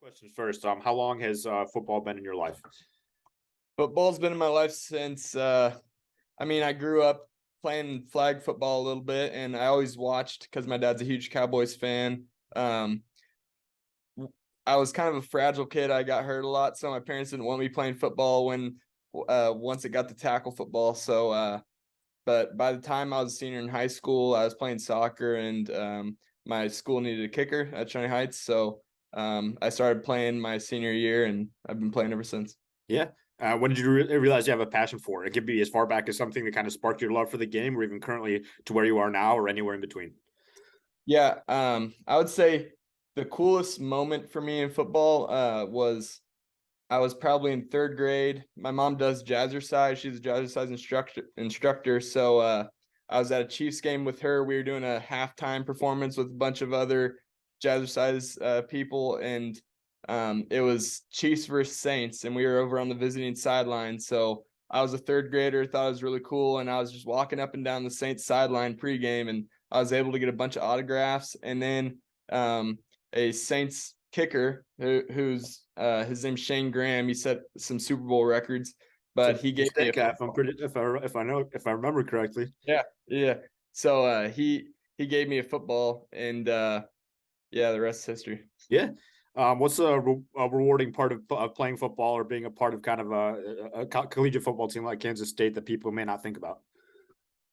Questions first. How long has football been in your life? Football's been in my life since I grew up playing flag football a little bit, and I always watched because my dad's a huge Cowboys fan. Um I was kind of a fragile kid. I got hurt a lot, so my parents didn't want me playing football when once it got to tackle football. But by the time I was a senior in high school, I was playing soccer, and my school needed a kicker at Shawnee Heights. So I started playing my senior year, and I've been playing ever since. Yeah. When did you realize you have a passion for it? It could be as far back as something that kind of sparked your love for the game, or even currently to where you are now, or anywhere in between. Yeah, I would say the coolest moment for me in football was I was probably in third grade. My mom does jazzercise. She's a jazzercise instructor. So I was at a Chiefs game with her. We were doing a halftime performance with a bunch of other jazzercise people, and it was Chiefs versus Saints, and we were over on the visiting sideline. So I was a third grader, thought it was really cool, and I was just walking up and down the Saints sideline pregame, and I was able to get a bunch of autographs. And then a Saints kicker who's his name's Shane Graham. He set some Super Bowl records, but he gave me if I'm pretty if I remember correctly. yeah. So he gave me a football, and the rest is history. Yeah. What's a rewarding part of playing football or being a part of kind of a collegiate football team like Kansas State that people may not think about?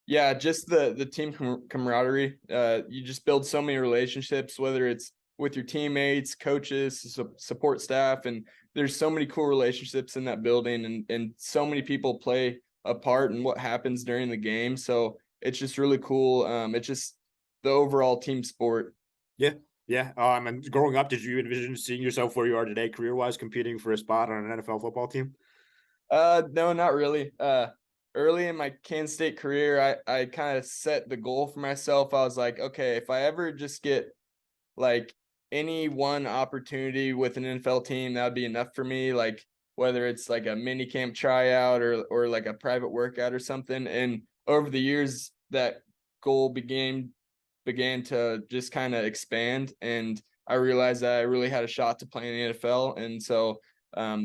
Yeah, just the team camaraderie. You just build so many relationships, whether it's with your teammates, coaches, support staff, and there's so many cool relationships in that building, and so many people play a part in what happens during the game. So it's just really cool. It's just the overall team sport. Yeah. Yeah. And growing up, did you envision seeing yourself where you are today, career-wise, competing for a spot on an NFL football team? No, not really. Early in my Kansas State career, I kind of set the goal for myself. I was like, okay, if I ever just get like any one opportunity with an NFL team, that would be enough for me. Like whether it's like a mini camp tryout or like a private workout or something. And over the years, that goal began to just kind of expand, and I realized that I really had a shot to play in the NFL. And so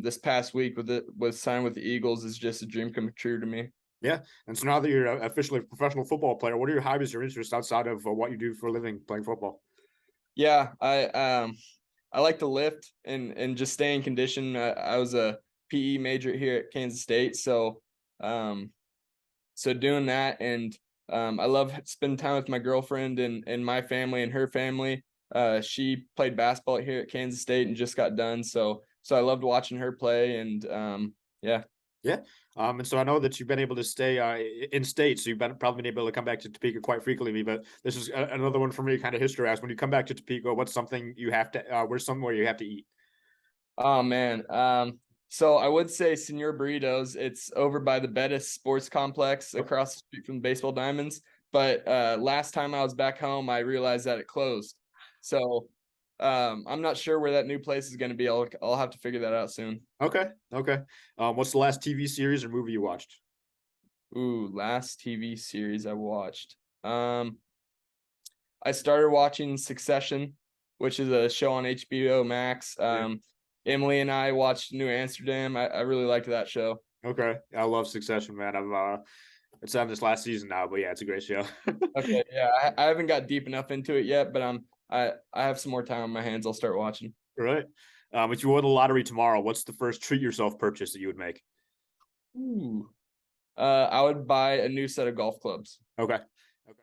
this past week with signing with the Eagles is just a dream come true to me. Yeah. And so now that you're officially a professional football player, what are your hobbies or interests outside of what you do for a living playing football? Yeah, I like to lift and just stay in condition. I was a PE major here at Kansas State, so doing that, and I love spending time with my girlfriend and my family and her family. She played basketball here at Kansas State and just got done, so I loved watching her play, and yeah. Yeah. And so I know that you've been able to stay in state, so you've probably been able to come back to Topeka quite frequently. But this is another one for me, kind of history. As when you come back to Topeka, what's something you have to? Where's somewhere you have to eat? Oh man. So I would say Senor Burritos. It's over by the Bettis Sports Complex across the street from the Baseball Diamonds. But last time I was back home, I realized that it closed. So I'm not sure where that new place is going to be. I'll have to figure that out soon. Okay. Okay. What's the last TV series or movie you watched? Ooh, last TV series I watched. I started watching Succession, which is a show on HBO Max. Emily and I watched New Amsterdam. I really liked that show. Okay. I love Succession, man. It's on this last season now, but yeah, it's a great show. Okay, yeah, I haven't got deep enough into it yet, but I have some more time on my hands. I'll start watching. Right. If you won the lottery tomorrow, what's the first treat yourself purchase that you would make? Ooh. I would buy a new set of golf clubs. Okay. Okay.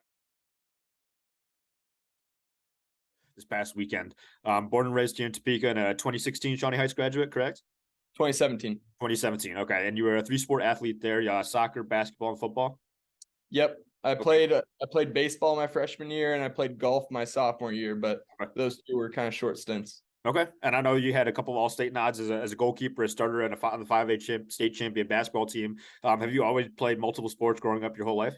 This past weekend, born and raised here in Topeka, and a 2016 Shawnee Heights graduate, correct? 2017. 2017. Okay. And you were a three-sport athlete there. Yeah, soccer, basketball, and football. Yep. I played baseball my freshman year, and I played golf my sophomore year, but those two were kind of short stints. Okay. And I know you had a couple of all-state nods as a goalkeeper, a starter, and on the 5A state champion basketball team. Have you always played multiple sports growing up your whole life?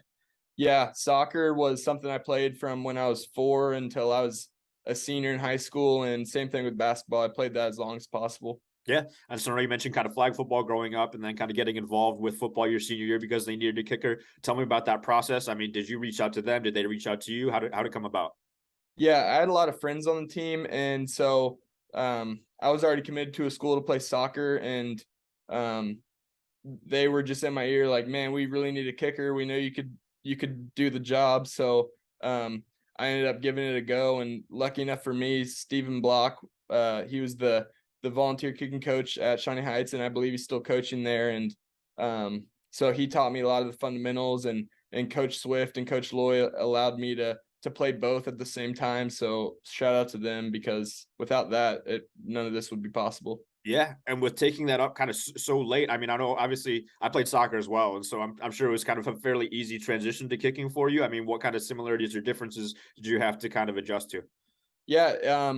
Yeah, soccer was something I played from when I was 4 until I was a senior in high school, and same thing with basketball. I played that as long as possible. Yeah. And so you mentioned kind of flag football growing up and then kind of getting involved with football your senior year because they needed a kicker. Tell me about that process. I mean, did you reach out to them? Did they reach out to you? How did it come about? Yeah, I had a lot of friends on the team, and so I was already committed to a school to play soccer, and they were just in my ear like, man, we really need a kicker. We know you could do the job. So I ended up giving it a go, and lucky enough for me, Stephen Block, he was the volunteer kicking coach at Shawnee Heights, and I believe he's still coaching there. And so he taught me a lot of the fundamentals, and Coach Swift and Coach Loy allowed me to play both at the same time. So shout out to them, because without that, none of this would be possible. Yeah, and with taking that up kind of so late, I mean, I know obviously I played soccer as well, and so I'm sure it was kind of a fairly easy transition to kicking for you. I mean, what kind of similarities or differences did you have to kind of adjust to? Yeah,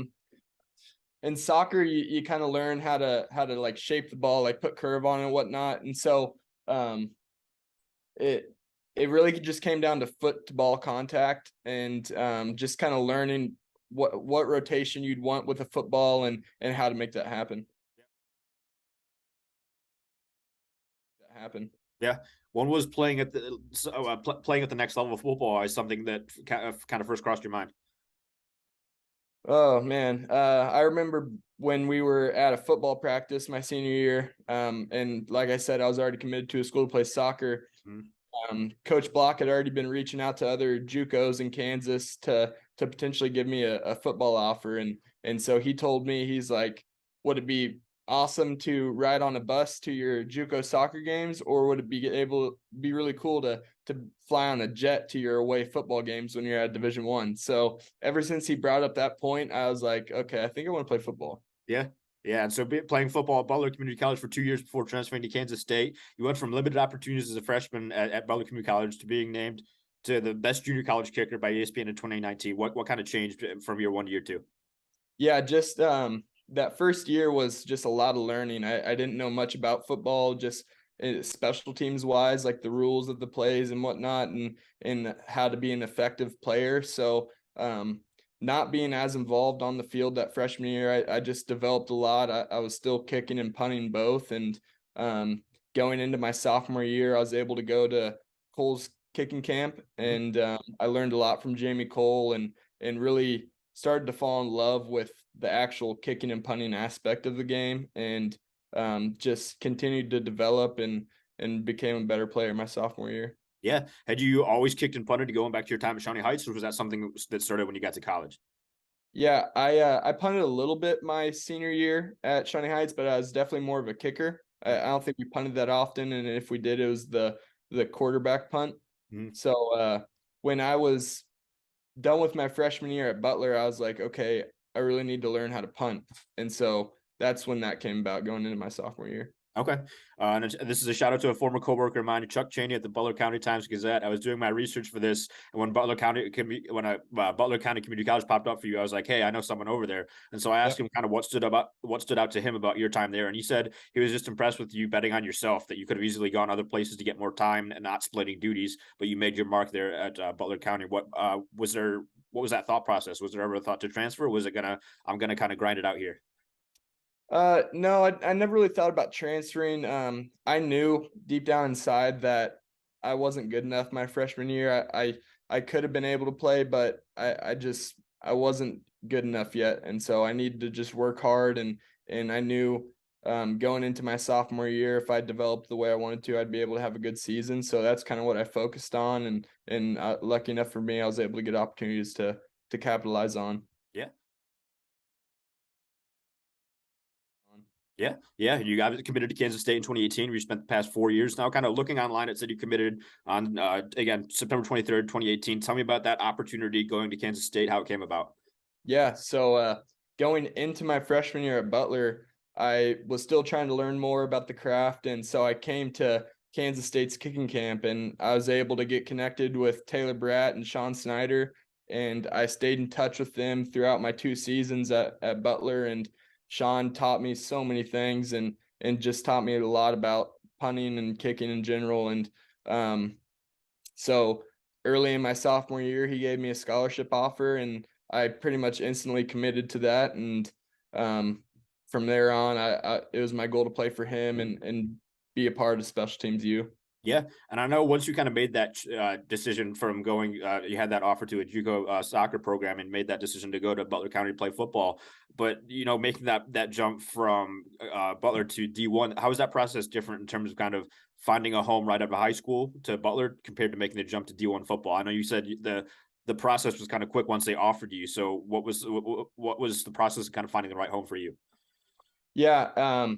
in soccer, you kind of learn how to like shape the ball, like put curve on it and whatnot. And so um, it really just came down to foot to ball contact, and just kind of learning what rotation you'd want with a football, and how to make that happen. Yeah. When was playing at the playing at the next level of football is something that kind of first crossed your mind? Oh man, I remember when we were at a football practice my senior year, and like I said, I was already committed to a school to play soccer. Mhm. Coach Block had already been reaching out to other JUCOs in Kansas to potentially give me a football offer, and so he told me, he's like, would it be awesome to ride on a bus to your JUCO soccer games, or would it be really cool to fly on a jet to your away football games when you're at Division I? So ever since he brought up that point, I was like, okay, I think I want to play football. Yeah. Yeah, and so playing football at Butler Community College for 2 years before transferring to Kansas State, you went from limited opportunities as a freshman at Butler Community College to being named to the best junior college kicker by ESPN in 2019. What kind of changed from year 1 to year 2? Yeah, just that first year was just a lot of learning. I didn't know much about football, just special teams wise, like the rules of the plays and whatnot, and how to be an effective player. So not being as involved on the field that freshman year, I just developed a lot. I was still kicking and punting both, and going into my sophomore year, I was able to go to Cole's kicking camp, Mhm. and I learned a lot from Jamie Cole, and really started to fall in love with the actual kicking and punting aspect of the game, and just continued to develop, and became a better player my sophomore year. Yeah. Had you always kicked and punted going back to your time at Shawnee Heights, or was that something that started when you got to college? Yeah, I punted a little bit my senior year at Shawnee Heights, but I was definitely more of a kicker. I don't think we punted that often, and if we did, it was the quarterback punt. Mhm. So when I was done with my freshman year at Butler, I was like, okay, I really need to learn how to punt. And so that's when that came about, going into my sophomore year. Okay. And this is a shout out to a former coworker of mine, Chuck Cheney at the Butler County Times Gazette. I was doing my research for this, and when Butler County Community College popped up for you, I was like, "Hey, I know someone over there." And so I asked Yep. him kind of what stood out to him about your time there, and he said he was just impressed with you betting on yourself, that you could have easily gone other places to get more time and not splitting duties, but you made your mark there at Butler County. What was there? What was that thought process? Was there ever a thought to transfer? Was it I'm gonna kind of grind it out here? No, I never really thought about transferring. I knew deep down inside that I wasn't good enough my freshman year. I could have been able to play, but I wasn't good enough yet, and so I needed to just work hard, and I knew going into my sophomore year, if I developed the way I wanted to, I'd be able to have a good season. So that's kind of what I focused on, and lucky enough for me, I was able to get opportunities to capitalize on. Yeah. Yeah, yeah, you got committed to Kansas State in 2018, where you spent the past 4 years now. Kind of looking online, it said you committed on, again, September 23rd, 2018. Tell me about that opportunity going to Kansas State, how it came about. Yeah, so going into my freshman year at Butler, I was still trying to learn more about the craft, and so I came to Kansas State's kicking camp, and I was able to get connected with Taylor Bratt and Sean Snyder, and I stayed in touch with them throughout my 2 seasons at Butler. And Sean taught me so many things, and just taught me a lot about punting and kicking in general. And so early in my sophomore year, he gave me a scholarship offer, and I pretty much instantly committed to that. And from there on, it was my goal to play for him, and be a part of special teams U. Yeah, and I know once you kind of made that decision from going, you had that offer to a JUCO soccer program and made that decision to go to Butler County to play football. But making that jump from Butler to D1, how was that process different in terms of kind of finding a home right out of high school to Butler compared to making the jump to D1 football? I know you said the process was kind of quick once they offered you. So what was the process of kind of finding the right home for you? Yeah,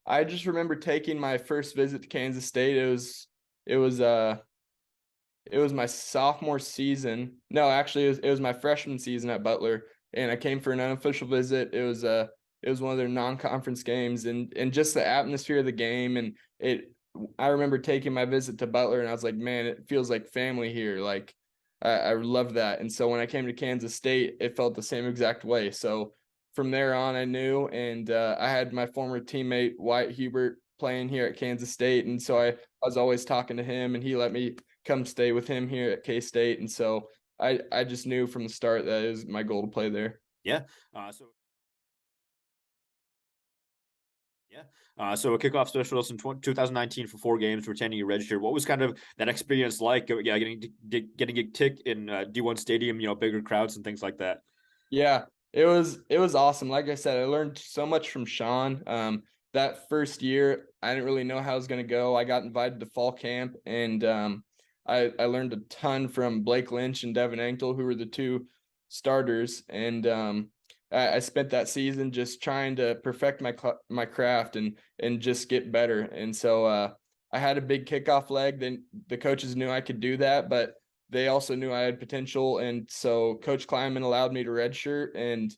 I just remember taking my first visit to Kansas State. It was it was my sophomore season. No, actually, it was my freshman season at Butler, and I came for an unofficial visit. It was one of their non-conference games, and just the atmosphere of the game, and it. I remember taking my visit to Butler, and I was like, man, it feels like family here. Like I love that. And so when I came to Kansas State, it felt the same exact way. So from there on, I knew, and I had my former teammate Wyatt Hubert playing here at Kansas State, and so I was always talking to him, and he let me come stay with him here at K-State. And so I just knew from the start that it was my goal to play there. Yeah. So Yeah. So a kickoff specialist in 2019 for 4 games, retaining your red shirt. What was kind of that experience like? Yeah, getting a kick in D1 Stadium, bigger crowds and things like that. Yeah, it was awesome. Like I said, I learned so much from Sean. That first year, I didn't really know how it was going to go. I got invited to fall camp, and I learned a ton from Blake Lynch and Devin Ankle, who were the two starters. And I spent that season just trying to perfect my craft and just get better. And so I had a big kickoff leg. Then the coaches knew I could do that, but they also knew I had potential. And so Coach Kleinman allowed me to redshirt, and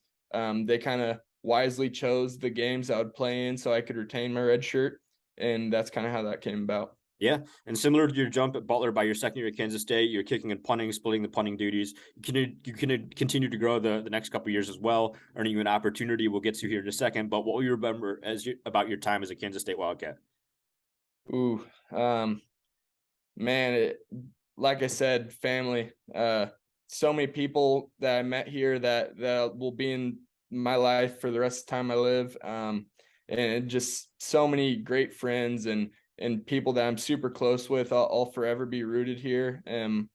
they kind of wisely chose the games I would play in so I could retain my red shirt. And that's kind of how that came about. Yeah, and similar to your jump at Butler by your second year at Kansas State, you're kicking and punting, splitting the punting duties. You can continue to grow the next couple of years as well, earning you an opportunity. We'll get to here in a second. But what will you remember about your time as a Kansas State Wildcat? Ooh, man, like I said, family. So many people that I met here that will be in my life for the rest of the time I live. And just so many great friends and people that I'm super close with. I'll forever be rooted here. And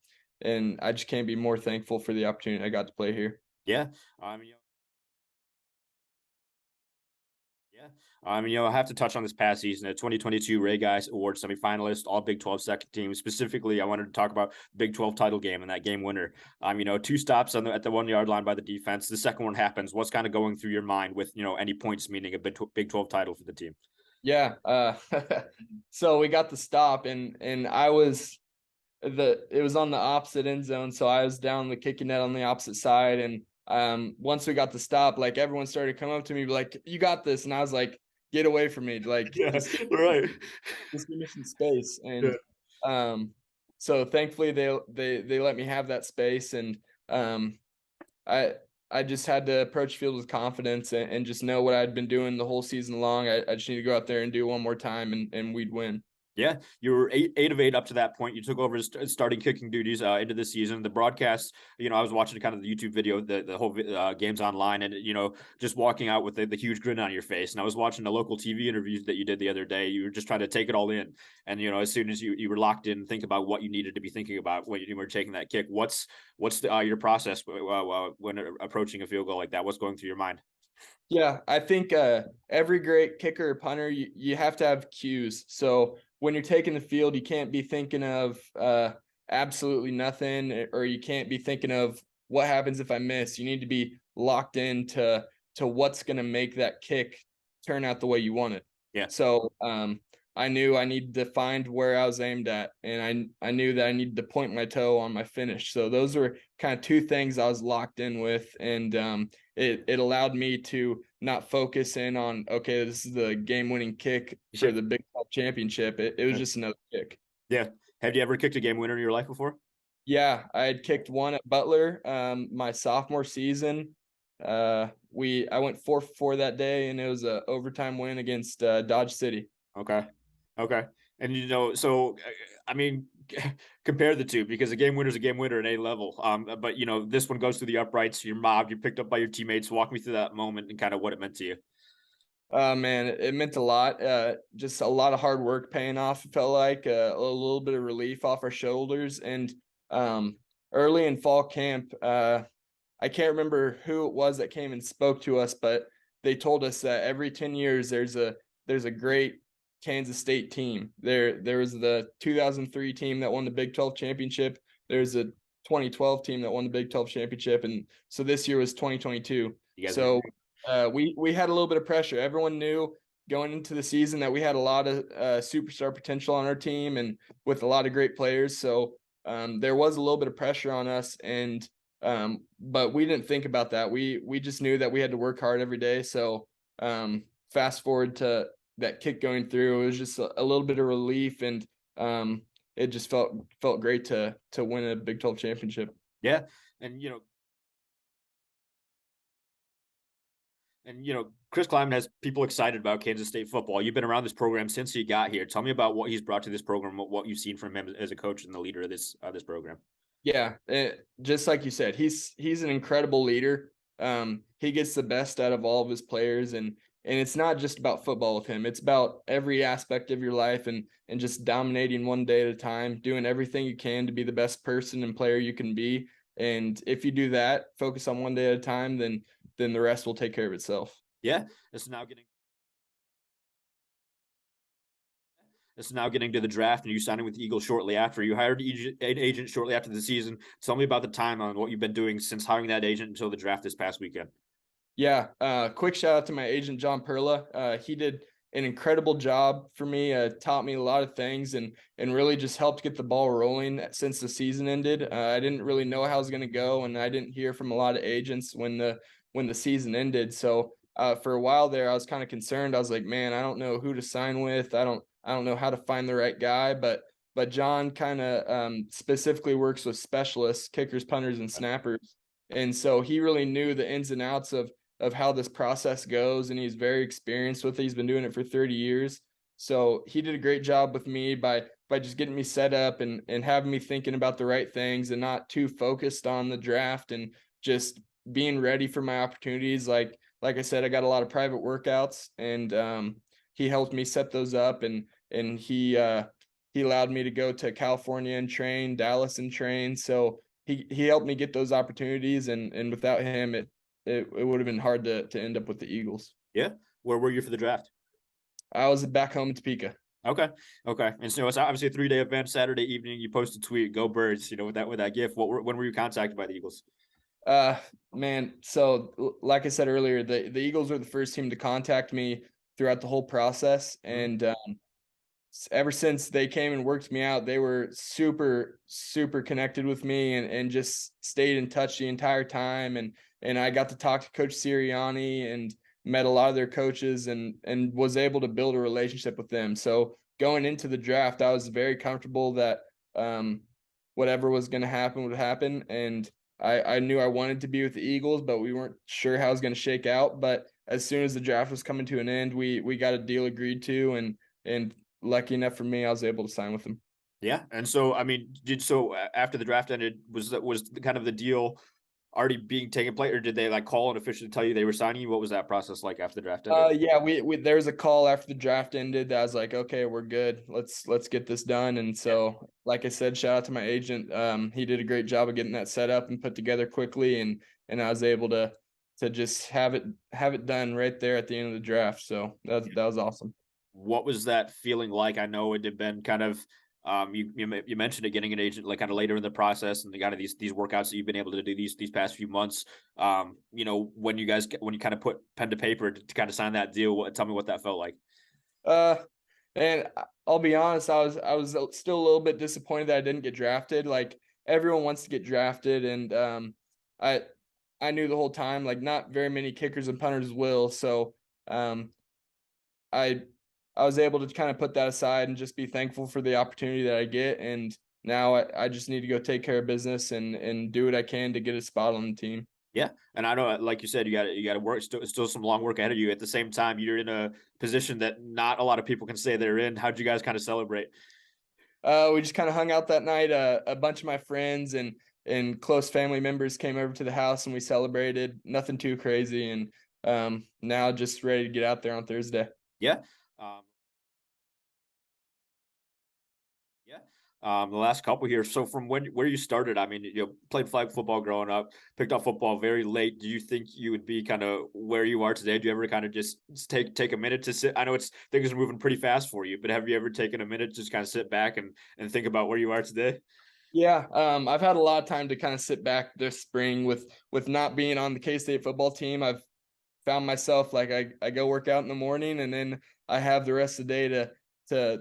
I just can't be more thankful for the opportunity I got to play here. Yeah. Yeah. I have to touch on this past season, a 2022 Ray Guys Award semifinalist, all Big 12 second team. Specifically, I wanted to talk about Big 12 title game and that game winner. 2 stops at the 1 yard line by the defense. The second one happens. What's kind of going through your mind with, any points meaning a Big 12 title for the team? Yeah. So we got the stop, and it was on the opposite end zone, so I was down the kicking net on the opposite side. And once we got the stop, like everyone started to come up to me like, you got this. And I was like, get away from me, like Yeah, right. just give me some space. Yeah. And so thankfully they let me have that space. And um I I just had to approach field with confidence and just know what I'd been doing the whole season long. I just need to go out there and do one more time, and we'd win. Yeah, you were eight of eight up to that point. You took over starting kicking duties into the season. The broadcast, I was watching kind of the YouTube video, the whole games online, and just walking out with the huge grin on your face. And I was watching the local TV interviews that you did the other day. You were just trying to take it all in, and as soon as you were locked in, think about what you needed to be thinking about when you were taking that kick. What's your process when approaching a field goal like that? What's going through your mind? Yeah, I think every great kicker or punter, you have to have cues. So when you're taking the field, you can't be thinking of absolutely nothing, or you can't be thinking of what happens if I miss. You need to be locked into what's going to make that kick turn out the way you want it. Yeah. So I knew I needed to find where I was aimed at, and I knew that I needed to point my toe on my finish. So those were kind of two things I was locked in with, and it allowed me to not focus in on, okay, this is the game-winning kick for the Big 12 championship. It was just another kick. Yeah. Have you ever kicked a game winner in your life before? Yeah, I had kicked one at Butler my sophomore season. I went 4-4 that day, and it was a overtime win against Dodge City. Okay. Okay. And so I mean, compare the two, because a game winner is a game winner at a level. But this one goes through the uprights, you're mobbed, you're picked up by your teammates. Walk me through that moment and kind of what it meant to you. Man, it meant a lot. Just a lot of hard work paying off. It felt like a little bit of relief off our shoulders. And um, early in fall camp, I can't remember who it was that came and spoke to us, but they told us that every 10 years there's a great Kansas State team. There was the 2003 team that won the Big 12 championship. There's a 2012 team that won the Big 12 championship, and so this year was 2022. You guys So we had a little bit of pressure. Everyone knew going into the season that we had a lot of superstar potential on our team and with a lot of great players. So there was a little bit of pressure on us, and but we didn't think about that. We just knew that we had to work hard every day. So fast forward to that kick going through, it was just a little bit of relief, and it just felt great to win a Big 12 championship. Yeah, and Chris Kleiman has people excited about Kansas State football. You've been around this program since he got here. Tell me about what he's brought to this program, what you've seen from him as a coach and the leader of this program. Yeah, just like you said, he's an incredible leader. He gets the best out of all of his players, and it's not just about football with him. It's about every aspect of your life, and just dominating one day at a time, doing everything you can to be the best person and player you can be. And if you do that, focus on one day at a time, then the rest will take care of itself. Yeah, it's now getting to the draft, and you signing with the Eagles shortly after. You hired an agent shortly after the season. Tell me about the time on what you've been doing since hiring that agent until the draft this past weekend. Yeah, quick shout out to my agent John Perla. He did an incredible job for me. Taught me a lot of things, and really just helped get the ball rolling since the season ended. I didn't really know how it was going to go, and I didn't hear from a lot of agents when the season ended. So for a while there, I was kind of concerned. I was like, man, I don't know who to sign with. I don't know how to find the right guy. But John kind of specifically works with specialists, kickers, punters, and snappers, and so he really knew the ins and outs of how this process goes, and he's very experienced with it. He's been doing it for 30 years. So he did a great job with me by just getting me set up and having me thinking about the right things and not too focused on the draft, and just being ready for my opportunities. Like I said, I got a lot of private workouts, and he helped me set those up, and he allowed me to go to California and train, Dallas and train. So he helped me get those opportunities, and without him, it would have been hard to end up with the Eagles. Yeah. Where were you for the draft? I was back home in Topeka. Okay. And so it's obviously a 3-day event. Saturday evening, you post a tweet, "Go Birds!" With that gift. When were you contacted by the Eagles? Man, so like I said earlier, the Eagles were the first team to contact me throughout the whole process, and ever since they came and worked me out, they were super, super connected with me, and just stayed in touch the entire time. And I got to talk to Coach Sirianni and met a lot of their coaches, and was able to build a relationship with them. So going into the draft, I was very comfortable that whatever was going to happen would happen. And I knew I wanted to be with the Eagles, but we weren't sure how it was going to shake out. But as soon as the draft was coming to an end, we got a deal agreed to, and lucky enough for me, I was able to sign with them. Yeah, and so I mean, after the draft ended, was kind of the deal already being taken place, or did they call and officially tell you they were signing you? What was that process like after the draft ended? Yeah, we there was a call after the draft ended that I was like, okay, we're good. Let's get this done. And so, like I said, shout out to my agent. He did a great job of getting that set up and put together quickly, and I was able to just have it done right there at the end of the draft. So that was awesome. What was that feeling like? I know it had been kind of you mentioned it, getting an agent kind of later in the process, and the kind of these workouts that you've been able to do these past few months. When you kind of put pen to paper to kind of sign that deal, tell me what that felt like. And I'll be honest, I was still a little bit disappointed that I didn't get drafted. Like, everyone wants to get drafted, and I knew the whole time not very many kickers and punters will. So I was able to kind of put that aside and just be thankful for the opportunity that I get. And now I just need to go take care of business and do what I can to get a spot on the team. Yeah, and I know, like you said, you got to work. Still some long work ahead of you. At the same time, you're in a position that not a lot of people can say they're in. How'd you guys kind of celebrate? We just kind of hung out that night. A bunch of my friends and close family members came over to the house, and we celebrated. Nothing too crazy, and now just ready to get out there on Thursday. Yeah. Um, yeah. The last couple here. So from where you started, I mean, played flag football growing up, picked up football very late. Do you think you would be kind of where you are today? Do you ever kind of just take a minute to sit? I know things are moving pretty fast for you, but have you ever taken a minute to just kind of sit back and think about where you are today? Yeah, I've had a lot of time to kind of sit back this spring with not being on the K-State football team. I've found myself like I go work out in the morning and then I have the rest of the day to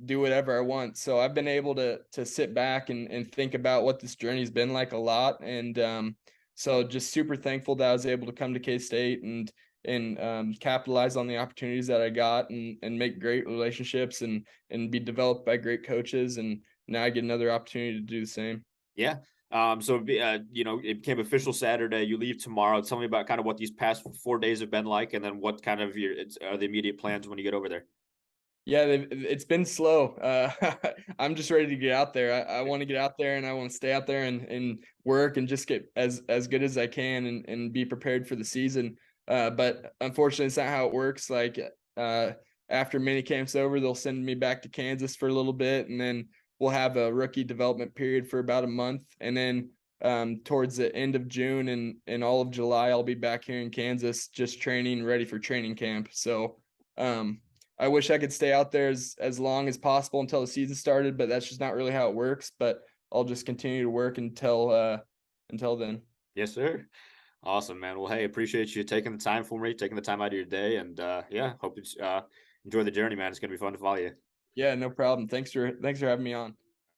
do whatever I want. So I've been able to sit back and think about what this journey's been like a lot. And so just super thankful that I was able to come to K-State and capitalize on the opportunities that I got and make great relationships and be developed by great coaches. And now I get another opportunity to do the same. Yeah. It became official Saturday. You leave tomorrow. Tell me about kind of what these past 4 days have been like, and then what kind of are the immediate plans when you get over there. Yeah, it's been slow. I'm just ready to get out there. I want to get out there and I want to stay out there and work and just get as good as I can and be prepared for the season. But unfortunately, it's not how it works. Like after mini camp's over, they'll send me back to Kansas for a little bit, and then we'll have a rookie development period for about a month, and then towards the end of June and all of July, I'll be back here in Kansas, just training, ready for training camp. So. I wish I could stay out there as long as possible until the season started, but that's just not really how it works. But I'll just continue to work until then. Yes, sir. Awesome, man. Well, hey, appreciate you taking the time for me, taking the time out of your day, and yeah, hope you enjoy the journey, man. It's gonna be fun to follow you. Yeah, no problem. Thanks for having me on.